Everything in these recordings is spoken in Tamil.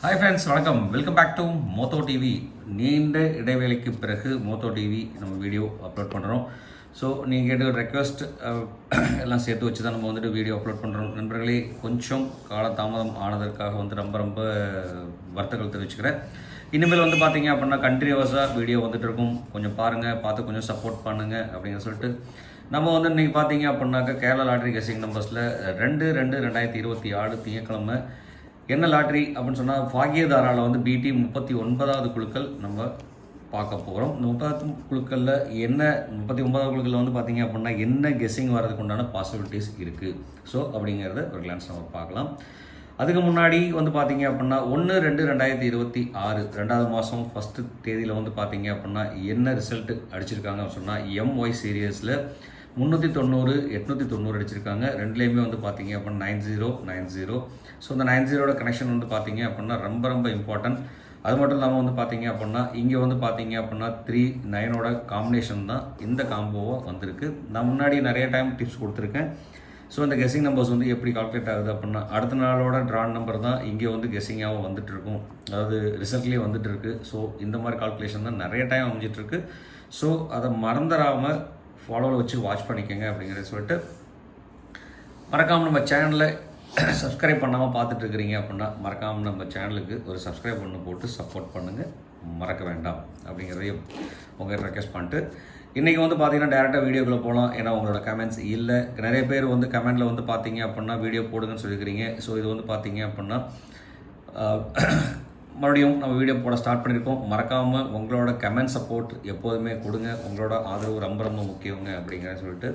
ஹாய் ஃப்ரெண்ட்ஸ், வணக்கம். வெல்கம் பேக் டு மோத்தோ டிவி. நீண்ட இடைவேளைக்கு பிறகு மோத்தோ டிவி நம்ம வீடியோ அப்லோட் பண்ணுறோம். ஸோ நீங்கள் கேட்ட ரெக்வஸ்ட் எல்லாம் சேர்த்து வச்சு தான் நம்ம வந்துட்டு வீடியோ அப்லோட் பண்ணுறோம். நண்பர்களே, கொஞ்சம் காலதாமதம் ஆனதற்காக வந்து ரொம்ப வருத்தங்கள் தெரிவிச்சுக்கிறேன். இனிமேல் வந்து பார்த்தீங்க அப்படின்னா கண்டினியூவஸாக வீடியோ வந்துட்டு இருக்கும். கொஞ்சம் பாருங்கள், பார்த்து கொஞ்சம் சப்போர்ட் பண்ணுங்கள் அப்படின்னு சொல்லிட்டு நம்ம வந்து இன்றைக்கி பார்த்தீங்க அப்படின்னாக்கா கேரளா லாட்ரி கெஸிங் நம்பர்ஸில் 2/2/2024 திங்கட்கிழமை என்ன லாட்ரி அப்படின்னு சொன்னால் பாகியதாராவில் வந்து பிடி 39வது குழுக்கள் நம்ம பார்க்க போகிறோம். இந்த 30 குழுக்களில் என்ன 39வது குழுக்களில் வந்து பார்த்திங்க அப்படின்னா என்ன கெஸ்ஸிங் வர்றதுக்கு உண்டான பாசிபிலிட்டிஸ் இருக்குது. ஸோ அப்படிங்கிறத ஒரு கிளான்ஸ் நம்ம பார்க்கலாம். அதுக்கு முன்னாடி வந்து பார்த்திங்க அப்படின்னா 1/2/2026 2வது மாதம் ஃபஸ்ட்டு தேதியில் வந்து பார்த்திங்க அப்படின்னா என்ன ரிசல்ட் அடிச்சிருக்காங்க அப்படின்னு சொன்னால் எம்ஒய் சீரியஸில் 390 890 அடிச்சிருக்காங்க. ரெண்டுலேயுமே வந்து பார்த்தீங்க அப்படின்னா 9090. ஸோ இந்த 90ஓட கனெக்ஷன் வந்து பார்த்தீங்க அப்படின்னா ரொம்ப இம்பார்ட்டன்ட். அது மட்டும் இல்லாமல் வந்து பார்த்தீங்க அப்படின்னா இங்கே வந்து பார்த்தீங்க அப்படின்னா 3-9ஓட காம்பினேஷன் தான் இந்த காம்போவாக வந்திருக்கு. நான் முன்னாடி நிறைய டைம் டிப்ஸ் கொடுத்துருக்கேன். ஸோ இந்த கெஸ்ஸிங் நம்பர்ஸ் வந்து எப்படி கால்குலேட் ஆகுது அப்படின்னா அடுத்த நாளோட ட்ரான் நம்பர் தான் இங்கே வந்து கெஸ்ஸிங்காகவும் வந்துட்டு இருக்கும். அதாவது ரிசல்ட்லேயே வந்துட்டு இருக்கு. ஸோ இந்த மாதிரி கால்குலேஷன் தான் நிறைய டைம் அமைஞ்சிட்ருக்கு. ஸோ அதை மறந்துடாமல் ஃபாலோவில் வச்சு வாட்ச் பண்ணிக்கோங்க அப்படிங்கிறத சொல்லிட்டு, மறக்காமல் நம்ம சேனலில் சப்ஸ்கிரைப் பண்ணாமல் பார்த்துட்ருக்கிறீங்க அப்படின்னா மறக்காமல் நம்ம சேனலுக்கு ஒரு சப்ஸ்கிரைப் பண்ணி போட்டு சப்போர்ட் பண்ணுங்கள், மறக்க வேண்டாம் அப்படிங்கிறதையும் உங்கள் ரெக்வெஸ்ட் பண்ணிட்டு இன்றைக்கி வந்து பார்த்தீங்கன்னா டேரெக்டாக வீடியோக்குள்ளே போகலாம். ஏன்னா உங்களோட கமெண்ட்ஸ் இல்லை. நிறைய பேர் வந்து கமெண்டில் வந்து பார்த்தீங்க அப்படின்னா வீடியோ போடுங்கன்னு சொல்லியிருக்கிறீங்க. ஸோ இது வந்து பார்த்தீங்க அப்படின்னா மறுபடியும் நம்ம வீடியோ போட ஸ்டார்ட் பண்ணியிருக்கோம். மறக்காமல் உங்களோட கமெண்ட் சப்போர்ட் எப்போதுமே கொடுங்க. உங்களோட ஆதரவு ரொம்ப முக்கியங்க அப்படிங்கிறத சொல்லிட்டு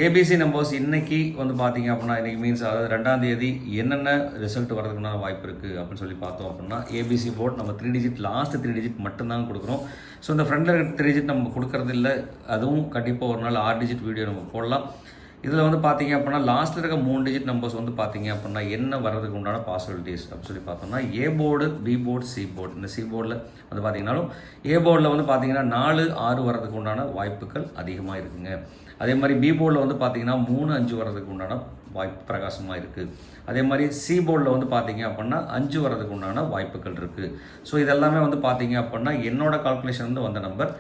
ஏபிசி நம்பர்ஸ் இன்றைக்கி வந்து பார்த்தீங்க அப்படின்னா இன்றைக்கி மீன்ஸ் அதாவது 2ஆம் தேதி என்னென்ன ரிசல்ட் வரதுக்குண்டான வாய்ப்பு இருக்குது அப்படின்னு சொல்லி பார்த்தோம் அப்படின்னா ஏபிசி போர்ட் நம்ம 3 டிஜிட் லாஸ்ட் 3 டிஜிட் மட்டும்தான் கொடுக்குறோம். ஸோ இந்த ஃப்ரண்டில் 3 டிஜிட் நம்ம கொடுக்கறது இல்லை. அதுவும் கண்டிப்பாக ஒரு நாள் 6 டிஜிட் வீடியோ நம்ம போடலாம். இதில் வந்து பார்த்தீங்க அப்படின்னா லாஸ்ட்டில் இருக்க 3 டிஜிட் நம்பர்ஸ் வந்து பார்த்தீங்க அப்படின்னா என்ன வர்றதுக்கு உண்டான பாசிபிலிட்டிஸ் அப்படின்னு சொல்லி பார்த்தோம்னா A board, B board, C board. இந்த சி போர்டில் வந்து பார்த்தீங்கன்னாலும் ஏ போர்டில் வந்து பார்த்தீங்கன்னா 4, 6 வர்றதுக்கு உண்டான வாய்ப்புகள் அதிகமாக இருக்குங்க. அதே மாதிரி பி போர்டில் வந்து பார்த்தீங்கன்னா 3, 5 வர்றதுக்கு உண்டான வாய்ப்பு பிரகாசமாக இருக்குது. அதே மாதிரி சி போர்டில் வந்து பார்த்தீங்க அப்படின்னா 5 வர்றதுக்கு உண்டான வாய்ப்புகள் இருக்குது. ஸோ இதெல்லாமே வந்து பார்த்தீங்க அப்படின்னா என்னோட கால்குலேஷன் வந்து வந்த நம்பர்.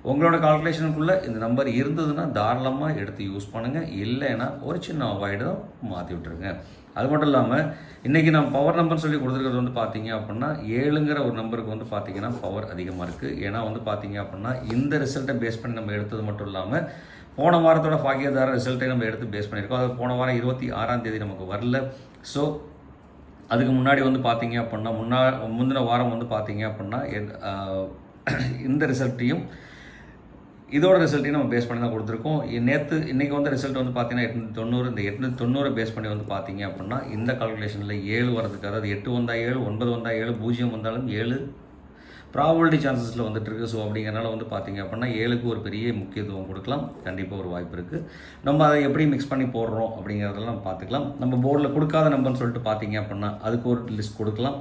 உங்களோட கால்குலேஷனுக்குள்ளே இந்த நம்பர் இருந்ததுன்னா தாராளமாக எடுத்து யூஸ் பண்ணுங்கள். இல்லைன்னா ஒரு சின்ன அவாய்டு தான் மாற்றி விட்டுருங்க. அது மட்டும் இல்லாமல் இன்றைக்கி நம்ம பவர் நம்பர்னு சொல்லி கொடுத்துருக்கிறது வந்து பார்த்தீங்க அப்படின்னா 7ங்கிற ஒரு நம்பருக்கு வந்து பார்த்தீங்கன்னா பவர் அதிகமாக இருக்குது. ஏன்னா வந்து பார்த்தீங்க அப்படின்னா இந்த ரிசல்ட்டை பேஸ் பண்ணி நம்ம எடுத்தது மட்டும் இல்லாமல் போன வாரத்தோட பாக்கியதார ரிசல்ட்டை நம்ம எடுத்து பேஸ் பண்ணியிருக்கோம். அது போன வாரம் 26ஆம் தேதி நமக்கு வரல. ஸோ அதுக்கு முன்னாடி வந்து பார்த்தீங்க அப்படின்னா முந்தின வாரம் வந்து பார்த்தீங்க அப்படின்னா இந்த ரிசல்ட்டையும் இதோட ரிசல்ட்டையும் நம்ம பேஸ் பண்ணி தான் கொடுத்துருக்கோம். இன்றைக்கி வந்து ரிசல்ட் வந்து பார்த்தீங்கன்னா 890. இந்த 890 பேஸ் பண்ணி வந்து பார்த்தீங்க அப்படின்னா இந்த கால்குலேஷனில் 7 வரதுக்கு, அதாவது 8 வந்தால் 7, 9 வந்தால் 7, 0 வந்தாலும் 7 ப்ராபபிலிட்டி சான்சஸில் வந்துட்டு இருக்குது. ஸோ அப்படிங்கிறனால வந்து பார்த்தீங்க அப்படின்னா 7க்கு ஒரு பெரிய முக்கியத்துவம் கொடுக்கலாம். கண்டிப்பாக ஒரு வாய்ப்பு இருக்குது. நம்ம அதை எப்படி மிக்ஸ் பண்ணி போடுறோம் அப்படிங்கிறதெல்லாம் நம்ம பார்த்துக்கலாம். நம்ம போர்டில் கொடுக்காத நம்பர்னு சொல்லிட்டு பார்த்தீங்க அப்படின்னா அதுக்கு ஒரு லிஸ்ட் கொடுக்கலாம்.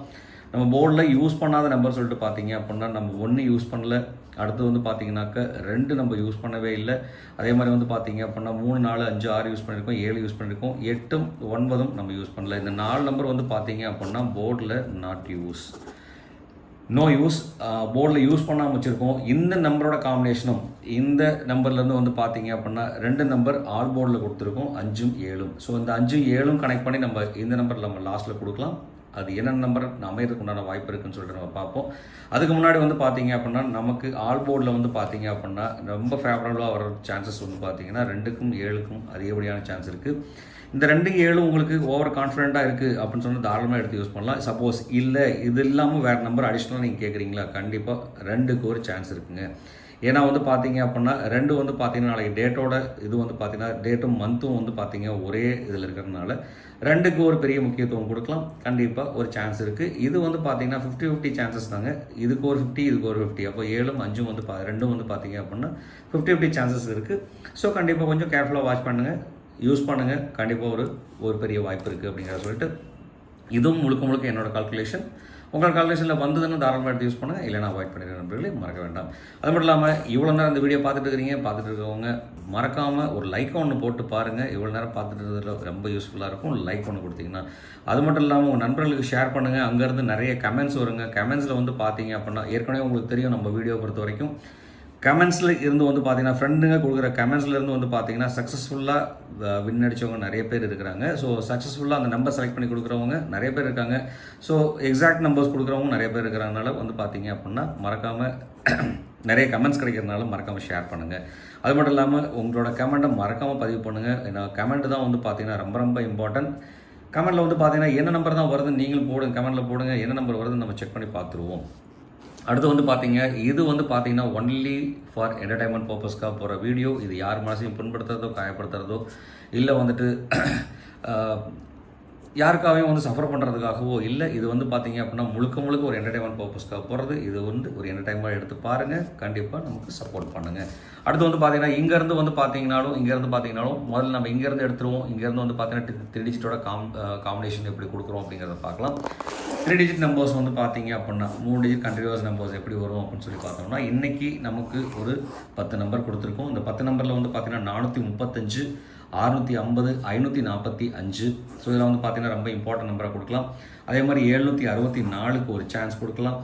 நம்ம போர்டில் யூஸ் பண்ணாத நம்பர் சொல்லிட்டு பார்த்தீங்க அப்படின்னா நம்ம 1 யூஸ் பண்ணல, அடுத்து வந்து பார்த்தீங்கன்னாக்கா 2 நம்ம யூஸ் பண்ணவே இல்லை. அதே மாதிரி வந்து பார்த்தீங்க அப்படின்னா 3, 4, 5, 6 யூஸ் பண்ணியிருக்கோம், 7 யூஸ் பண்ணியிருக்கோம், 8, 9 நம்ம யூஸ் பண்ணல. இந்த 4 நம்பர் வந்து பார்த்தீங்க அப்படின்னா போர்டில் நாட் யூஸ், நோ யூஸ், போர்டில் யூஸ் பண்ணாமல் வச்சுருக்கோம். இந்த நம்பரோட காம்பினேஷனும் இந்த நம்பர்லேருந்து வந்து பார்த்தீங்க அப்படின்னா 2 நம்பர் ஆல் போர்டில் கொடுத்துருக்கோம், 5, 7. ஸோ இந்த 5, 7 கனெக்ட் பண்ணி நம்ம இந்த நம்பர் நம்ம லாஸ்ட்டில் கொடுக்கலாம். அது என்னென்ன நம்பர் அமையறதுக்கு உண்டான வாய்ப்பு இருக்குன்னு சொல்லிட்டு நம்ம பார்ப்போம். அதுக்கு முன்னாடி வந்து பார்த்தீங்க அப்படின்னா நமக்கு ஆல் போர்டில் வந்து பார்த்தீங்க அப்படின்னா ரொம்ப ஃபேவரபுளாக வர சான்சஸ் வந்து பார்த்தீங்கன்னா 2க்கும் 7க்கும் அதிகப்படியான சான்ஸ் இருக்குது. இந்த 2, 7 உங்களுக்கு ஓவர் கான்ஃபிடென்ட்டாக இருக்குது அப்படின்னு சொன்னால் தாராளமாக எடுத்து யூஸ் பண்ணலாம். சப்போஸ் இல்லை இது இல்லாமல் வேறு நம்பர் அடிஷ்னலாக நீங்கள் கேட்குறீங்களா, கண்டிப்பாக 2க்கு ஒரு சான்ஸ் இருக்குங்க. ஏன்னா வந்து பார்த்தீங்க அப்படின்னா 2 வந்து பார்த்தீங்கன்னா நாளைக்கு டேட்டோட இது வந்து பார்த்தீங்கன்னா டேட்டும் மந்த்தும் வந்து பார்த்தீங்க ஒரே இதில் இருக்கிறதுனால 2க்கு ஒரு பெரிய முக்கியத்துவம் கொடுக்கலாம். கண்டிப்பாக ஒரு சான்ஸ் இருக்குது. இது வந்து பார்த்தீங்கன்னா 50-50 சான்சஸ் தாங்க. இதுக்கு ஒரு 50, இதுக்கு ஒரு 50. அப்போ 7ம் 5ம் வந்து 2ம் வந்து பார்த்தீங்க அப்படின்னா 50-50 சான்சஸ் இருக்குது. ஸோ கண்டிப்பாக கொஞ்சம் கேர்ஃபுல்லாக வாட்ச் பண்ணுங்கள், யூஸ் பண்ணுங்கள். கண்டிப்பாக ஒரு பெரிய வாய்ப்பு இருக்குது அப்படிங்கிறத சொல்லிட்டு இதுவும் முழுக்க முழுக்க என்னோட கால்குலேஷன். உங்கள் கால்குலேஷனில் வந்ததுன்னு தாராளமாக எடுத்து யூஸ் பண்ணுங்கள், இல்லைனா அவாய்ட் பண்ணிடுற நண்பர்களே, மறக்க வேண்டாம். அது மட்டும் இல்லாமல் இவ்வளோ நேரம் இந்த வீடியோ பார்த்துட்டு இருக்கவங்க மறக்காமல் ஒரு லைக் ஒன்று போட்டு பாருங்கள். இவ்வளோ நேரம் பார்த்துட்டு இருக்கிறதுல ரொம்ப யூஸ்ஃபுல்லாக இருக்கும். லைக் ஒன்று கொடுத்தீங்கன்னா. அது மட்டும் இல்லாமல் உங்கள் நண்பர்களுக்கு ஷேர் பண்ணுங்கள். அங்கேருந்து நிறைய கமெண்ட்ஸ் வருங்க. கமெண்ட்ஸில் வந்து பார்த்தீங்க அப்படின்னா ஏற்கனவே உங்களுக்கு தெரியும், நம்ம வீடியோ பொறுத்த வரைக்கும் கமெண்ட்ஸில் இருந்து வந்து பார்த்தீங்கன்னா ஃப்ரெண்டுங்க கொடுக்குற கமெண்ட்ஸ்லேருந்து வந்து பார்த்தீங்கன்னா சக்ஸஸ்ஃபுல்லாக வின் அடித்தவங்க நிறைய பேர் இருக்கிறாங்க. ஸோ சக்ஸஸ்ஃபுல்லாக அந்த நம்பர் செலக்ட் பண்ணி கொடுக்குறவங்க நிறைய பேர் இருக்காங்க. ஸோ எக்ஸாக்ட் நம்பர்ஸ் கொடுக்குறவங்க நிறைய பேர் இருக்கிறனால வந்து பார்த்தீங்க அப்படின்னா மறக்காமல் நிறைய கமெண்ட்ஸ் கிடைக்கிறதுனால மறக்காமல் ஷேர் பண்ணுங்கள். அது மட்டும் இல்லாமல் உங்களோட கமெண்ட்டை மறக்காமல் பதிவு பண்ணுங்கள். ஏன்னா கமெண்ட் தான் வந்து பார்த்தீங்கன்னா ரொம்ப ரொம்ப இம்பார்ட்டன்ட். கமெண்ட்டில் வந்து பார்த்தீங்கன்னா என்ன நம்பர் தான் வருதுன்னு நீங்களும் போடுங்க, கமெண்ட்டில் போடுங்க. என்ன நம்பர் வருதுன்னு நம்ம செக் பண்ணி பார்த்துருவோம். அடுத்து வந்து பார்த்தீங்க, இது வந்து பார்த்தீங்கன்னா ஒன்லி ஃபார் என்டர்டைன்மெண்ட் பர்பஸ்க்காக போகிற வீடியோ. இது யார் மனசையும் புண்படுத்துறதோ காயப்படுத்துறதோ இல்லை வந்துட்டு யாருக்காகவும் வந்து சஃபர் பண்ணுறதுக்காகவோ இல்லை. இது வந்து பார்த்தீங்க அப்படின்னா முழுக்க ஒரு என்டர்டைன்மெண்ட் பர்பஸ்க்காக போகிறது. இது வந்து ஒரு என்டர்டைன்மெண்ட் எடுத்து பாருங்கள், கண்டிப்பாக நமக்கு சப்போர்ட் பண்ணுங்கள். அடுத்து வந்து பார்த்தீங்கன்னா இங்கேருந்து பார்த்தீங்கன்னாலும் முதல்ல நம்ம இங்கேருந்து எடுத்துருவோம். இங்கேருந்து வந்து பார்த்தீங்கன்னா 3 டிஜிட்டோட காம்பினேஷன் எப்படி கொடுக்குறோம் அப்படிங்கிறத பார்க்கலாம். 3 டிஜிட் நம்பர்ஸ் வந்து பார்த்தீங்க அப்படின்னா 3 டிஜிட் கண்டினியூஸ் நம்பர்ஸ் எப்படி வரும் அப்படின்னு சொல்லி பார்த்தோம்னா இன்றைக்கி நமக்கு ஒரு 10 நம்பர் கொடுத்துருக்கோம். இந்த 10 நம்பரில் வந்து பார்த்தீங்கன்னா 435, 650, 545. ஸோ இதில் வந்து பார்த்தீங்கன்னா ரொம்ப இம்பார்ட்டன்ட் நம்பராக கொடுக்கலாம். அதே மாதிரி 764க்கு ஒரு சான்ஸ் கொடுக்கலாம்.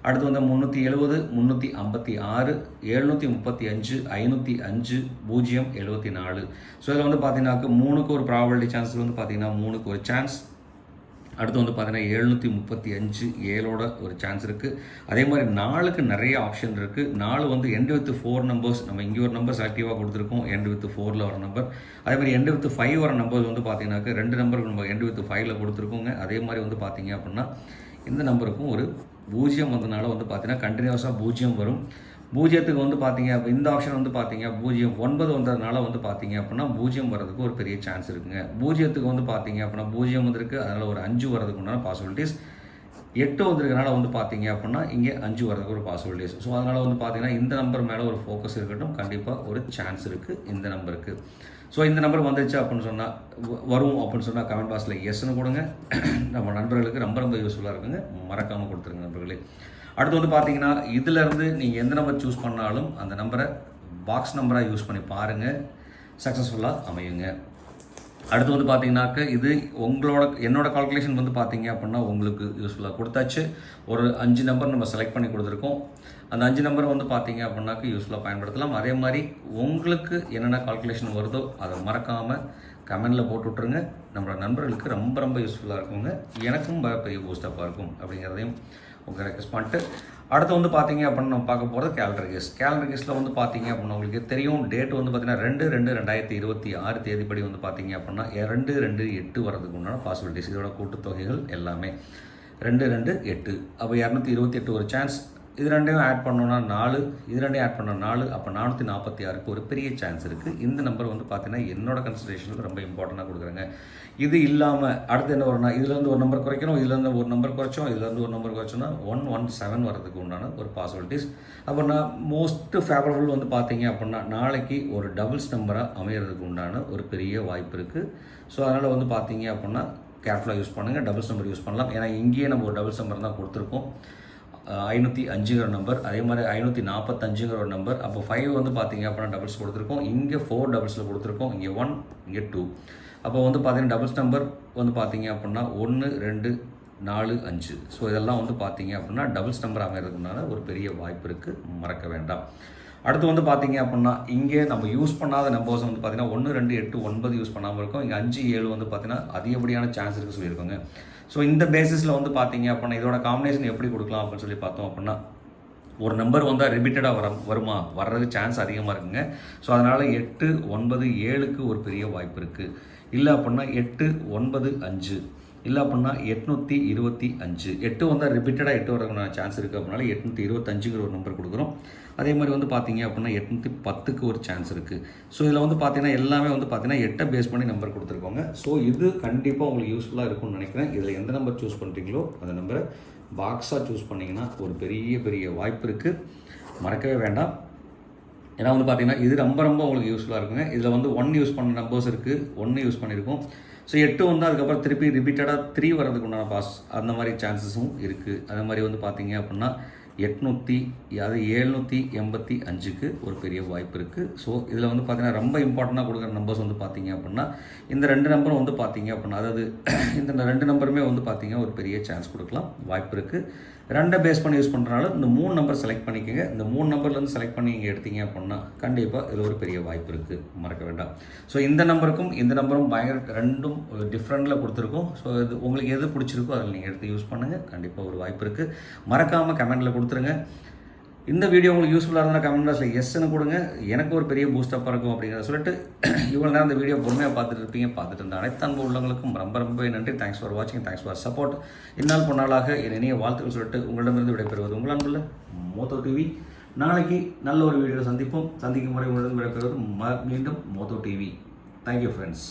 அடுத்து வந்து 370, 356, 735, 505, 074. ஸோ இதில் வந்து பார்த்தீங்கன்னாக்கு 3க்கு ஒரு ப்ராபபிலிட்டி சான்ஸ் வந்து பார்த்தீங்கன்னா 3க்கு ஒரு சான்ஸ். அடுத்து வந்து பார்த்தீங்கன்னா 735 7ஓட ஒரு சான்ஸ் இருக்குது. அதே மாதிரி 4க்கு நிறைய ஆப்ஷன் இருக்குது. 4 வந்து எண்ட் வித் 4 நம்பர்ஸ். நம்ம இங்கே ஒரு நம்பர் செலக்டிவாக கொடுத்துருக்கோம், எண்ட் வித் 4ல் வர நம்பர். அதே மாதிரி எண்ட் வித் 5 வர நம்பர்ஸ் வந்து பார்த்தீங்கன்னாக்க 2 நம்பருக்கு நம்ம எண்ட் வித் 5ல் கொடுத்துருக்கோங்க. அதே மாதிரி வந்து பார்த்தீங்க அப்படின்னா இந்த நம்பருக்கும் ஒரு 0 வந்ததுனால வந்து பார்த்தீங்கன்னா கண்டினியூஸாக 0 வரும். 0க்கு வந்து பார்த்தீங்க இந்த ஆப்ஷன் வந்து பார்த்தீங்க 0 9 வந்ததுனால வந்து பார்த்தீங்க அப்படின்னா 0 வர்றதுக்கு ஒரு பெரிய சான்ஸ் இருக்குங்க. 0க்கு வந்து பார்த்தீங்க அப்படின்னா 0 வந்திருக்கு, அதனால் ஒரு 5 வர்றதுக்கு உண்டான பாசிபிலிட்டிஸ். 8 வந்திருக்கனால வந்து பார்த்தீங்க அப்படின்னா இங்கே 5 வர்றதுக்கு ஒரு பாசிபிலிட்டிஸ். ஸோ அதனால் வந்து பார்த்தீங்கன்னா இந்த நம்பர் மேலே ஒரு ஃபோக்கஸ் இருக்கட்டும், கண்டிப்பாக ஒரு சான்ஸ் இருக்குது இந்த நம்பருக்கு. ஸோ இந்த நம்பர் வந்துச்சு அப்படின்னு சொன்னால் வரும் அப்படின்னு சொன்னால் கமெண்ட் பாக்ஸில் எஸ்ன்னு கொடுங்க. நம்ம நண்பர்களுக்கு ரொம்ப ரொம்ப யூஸ்ஃபுல்லாக இருக்குங்க, மறக்காமல் கொடுத்துருங்க நண்பர்களே. அடுத்து வந்து பார்த்தீங்கன்னா இதிலேருந்து நீங்கள் எந்த நம்பர் சூஸ் பண்ணாலும் அந்த நம்பரை பாக்ஸ் நம்பராக யூஸ் பண்ணி பாருங்கள், சக்ஸஸ்ஃபுல்லாக அமையுங்க. அடுத்து வந்து பார்த்தீங்கன்னாக்க இது என்னோட கால்குலேஷன் வந்து பார்த்தீங்க அப்படின்னா உங்களுக்கு யூஸ்ஃபுல்லாக கொடுத்தாச்சு. ஒரு 5 நம்பர் நம்ம செலக்ட் பண்ணி கொடுத்துருக்கோம். அந்த 5 நம்பரை வந்து பார்த்தீங்க அப்படின்னாக்க யூஸ்ஃபுல்லாக பயன்படுத்தலாம். அதே மாதிரி உங்களுக்கு என்னென்ன கால்குலேஷன் வருதோ அதை மறக்காமல் கமெண்டில் போட்டு விட்ருங்க. நம்மளோட நண்பர்களுக்கு ரொம்ப ரொம்ப யூஸ்ஃபுல்லாக இருக்குங்க, எனக்கும் பெரிய பூஸ்டப்பாக இருக்கும் அப்படிங்கிறதையும் உங்கள் ரெக்வெஸ்ட் பண்ணிட்டு அடுத்து வந்து பார்த்தீங்க அப்படின்னா நம்ம பார்க்க போகிறது கேலண்டர் கேஸில் வந்து பார்த்தீங்க அப்படின்னா உங்களுக்கு தெரியும் டேட் வந்து பார்த்தீங்கன்னா 2/2/2026 தேதிப்படி வந்து பார்த்தீங்க அப்படின்னா 2/2/8 வரதுக்கு உண்டான பாசிபிலிட்டிஸ். இதோட கூட்டுத்தொகைகள் எல்லாமே 2/2/8. அப்போ 228 ஒரு சான்ஸ். இது ரெண்டையும் ஆட் பண்ணோன்னா 4, இது ரெண்டையும் ஆட் பண்ணோம் 4, அப்போ 446க்கு ஒரு பெரிய சான்ஸ் இருக்குது. இந்த நம்பர் வந்து பார்த்தீங்கன்னா என்னோட கன்சிடரேஷனுக்கு ரொம்ப இம்பார்ட்டண்ட்டாக கொடுக்குறேங்க. இது இல்லாமல் அடுத்து என்ன வரும்னா இதுலேருந்து ஒரு நம்பர் குறைக்கணும், இதுலேருந்து ஒரு நம்பர் குறைச்சோம், இதுலேருந்து ஒரு நம்பர் குறைச்சோன்னா 117 வரதுக்கு உண்டான ஒரு பாசிபிலிட்டிஸ். அப்படின்னா மோஸ்ட் ஃபேவரபிள் வந்து பார்த்தீங்க அப்படின்னா நாளைக்கு ஒரு டபுள்ஸ் நம்பராக அமைகிறதுக்கு உண்டான ஒரு பெரிய வாய்ப்பு இருக்குது. ஸோ அதனால் வந்து பார்த்தீங்க அப்படின்னா கேர்ஃபுல்லாக யூஸ் பண்ணுங்கள், டபுள்ஸ் நம்பர் யூஸ் பண்ணலாம். ஏன்னா இங்கேயே நம்ம ஒரு டபுள்ஸ் நம்பர் தான் கொடுத்துருக்கோம், 505ங்கிற நம்பர். அதே மாதிரி 545ங்கிற ஒரு நம்பர். அப்போ 5 வந்து பார்த்தீங்க அப்படின்னா டபுள்ஸ் கொடுத்துருக்கோம், இங்கே 4 டபுள்ஸில் கொடுத்துருக்கோம், இங்கே 1, இங்கே 2. அப்போ வந்து பார்த்தீங்கன்னா டபுள்ஸ் நம்பர் வந்து பார்த்தீங்க அப்படின்னா 1, 2, 4, 5. ஸோ இதெல்லாம் வந்து பார்த்தீங்க அப்படின்னா டபுள்ஸ் நம்பர் அமைகிறதுனால ஒரு பெரிய வாய்ப்பு இருக்குது, மறக்க வேண்டாம். அடுத்து வந்து பார்த்தீங்க அப்படின்னா இங்கே நம்ம யூஸ் பண்ணாத நம்பர்ஸ் வந்து பார்த்தீங்கன்னா 1, 2, 8, 9 யூஸ் பண்ணாமல் இருக்கும். இங்கே 5, 7 வந்து பார்த்தீங்கன்னா அதிகப்படியான சான்ஸ் இருக்குது சொல்லியிருக்கோங்க. ஸோ இந்த பேசிஸில் வந்து பார்த்தீங்க அப்படின்னா இதோட காம்பினேஷன் எப்படி கொடுக்கலாம் அப்படின்னு சொல்லி பார்த்தோம் அப்படின்னா ஒரு நம்பர் வந்தால் ரிப்பீட்டடாக வர்றதுக்கு சான்ஸ் அதிகமாக இருக்குங்க. ஸோ அதனால் 8, 9, 7க்கு ஒரு பெரிய வாய்ப்பு இருக்குது. இல்லை அப்படின்னா 8, 9, 5, இல்லை அப்படின்னா 825. 8 வந்தால் ரிப்பீட்டடாக 8 வரதுக்கான சான்ஸ் இருக்குது. அப்படின்னால 825ங்கிற ஒரு நம்பர் கொடுக்குறோம். அதே மாதிரி வந்து பார்த்தீங்க அப்படின்னா 810க்கு ஒரு சான்ஸ் இருக்குது. ஸோ இதில் வந்து பார்த்தீங்கன்னா எல்லாமே வந்து பார்த்தீங்கன்னா 8 பேஸ் பண்ணி நம்பர் கொடுத்துருக்கோங்க. ஸோ இது கண்டிப்பாக உங்களுக்கு யூஸ்ஃபுல்லாக இருக்கும்னு நினைக்கிறேன். இதில் எந்த நம்பர் சூஸ் பண்ணுறீங்களோ அந்த நம்பரை பாக்ஸாக சூஸ் பண்ணிங்கன்னா ஒரு பெரிய வாய்ப்பு இருக்குது, மறக்கவே வேண்டாம். ஏன்னா வந்து பார்த்தீங்கன்னா இது ரொம்ப உங்களுக்கு யூஸ்ஃபுல்லாக இருக்குங்க. இதில் வந்து 1 யூஸ் பண்ண நம்பர்ஸ் இருக்குது, 1 யூஸ் பண்ணியிருக்கோம். ஸோ 8 வந்து அதுக்கப்புறம் திருப்பி ரிப்பீட்டடாக 3 வரதுக்கு உண்டான பாஸ் அந்த மாதிரி சான்சஸும் இருக்குது. அதே மாதிரி வந்து பார்த்தீங்க அப்படின்னா 785க்கு ஒரு பெரிய வாய்ப்பு இருக்குது. ஸோ இதில் வந்து பார்த்தீங்கன்னா ரொம்ப இம்பார்ட்டண்ட்டாக கொடுக்குற நம்பர்ஸ் வந்து பார்த்தீங்க அப்படின்னா இந்த 2 நம்பரும் வந்து பார்த்தீங்க அப்படின்னா, அதாவது இந்த 2 நம்பருமே வந்து பார்த்தீங்கன்னா ஒரு பெரிய சான்ஸ் கொடுக்கலாம், வாய்ப்பு இருக்குது. 2 பேஸ் பண்ணி யூஸ் பண்ணுறனால இந்த 3 நம்பர் செலக்ட் பண்ணிக்கோங்க. இந்த 3 நம்பர்லேருந்து செலக்ட் பண்ணி நீங்கள் எடுத்தீங்க அப்படின்னா கண்டிப்பாக இது ஒரு பெரிய வாய்ப்பு இருக்குது, மறக்க வேண்டாம். ஸோ இந்த நம்பருக்கும் இந்த நம்பரும் பயங்கர ரெண்டும் டிஃப்ரெண்ட்டில் கொடுத்துருக்கோம். ஸோ இது உங்களுக்கு எது பிடிச்சிருக்கோ அதில் நீங்கள் எடுத்து யூஸ் பண்ணுங்கள், கண்டிப்பாக ஒரு வாய்ப்பு இருக்குது. மறக்காமல் கமெண்ட்டில் கொடுத்துருங்க. இந்த வீடியோ உங்களுக்கு யூஸ்ஃபுல்லாக இருந்தால் கமெண்ட் பாக்ஸில் எஸ்ன்னு கொடுங்க, எனக்கு ஒரு பெரிய பூஸ்டப்பாக இருக்கும் அப்படிங்கிறத சொல்லிட்டு இவ்வளோ நேரம் இந்த வீடியோ பொறுமையாக பார்த்துட்டு இருப்பீங்க. பார்த்துட்டு இருந்த அனைத்து அன்பு உள்ளவங்களுக்கும் ரொம்ப நன்றி. தேங்க்ஸ் ஃபார் வாட்சிங், தேங்க்ஸ் ஃபார் சப்போர்ட். இந்நாள் பொன்னாளாக என் இனிய வாழ்த்துக்கள் சொல்லிட்டு உங்களிடமிருந்து விடைபெறுவது உங்கள் அன்புள்ள மோத்தோ டிவி. நாளைக்கு நல்ல ஒரு வீடியோ சந்திப்போம். சந்திக்கும் முறை உங்களிடம் விடைபெறுவது மீண்டும் மோத்தோ டிவி. Thank you friends.